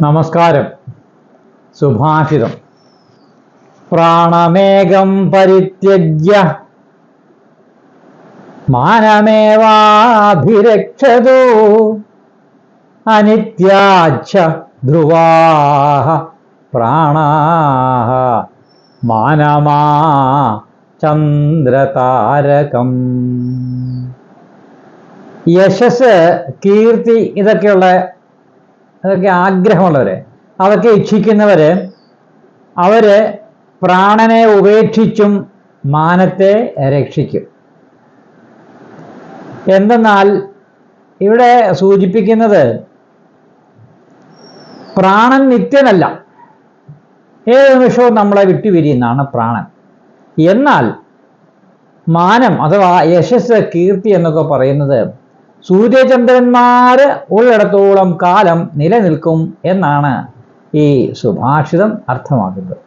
നമസ്കാരം. സുഭാഷിതം. പ്രാണമേകം പരിത്യജ്യ മാനമേവാഭിരക്ഷതു അനിത്യാച്ഛ ധ്രുവാഃ പ്രാണാഃ മാനമാ ചന്ദ്രതാരകം. യശസ്, കീർത്തി, ഇതൊക്കെ ആഗ്രഹമുള്ളവര്, അതൊക്കെ ഇച്ഛിക്കുന്നവര് അവര് പ്രാണനെ ഉപേക്ഷിച്ചും മാനത്തെ രക്ഷിക്കും. എന്തെന്നാൽ ഇവിടെ സൂചിപ്പിക്കുന്നത് പ്രാണൻ നിത്യനല്ല, ഏത് നിമിഷവും നമ്മളെ വിട്ടുപിരിയുന്നതാണ് പ്രാണൻ. എന്നാൽ മാനം അഥവാ യശസ്, കീർത്തി എന്നൊക്കെ പറയുന്നത് സൂര്യചന്ദ്രന്മാര് ഉള്ളിടത്തോളം കാലം നിലനിൽക്കും എന്നാണ് ഈ സുഭാഷിതം അർത്ഥമാക്കുന്നത്.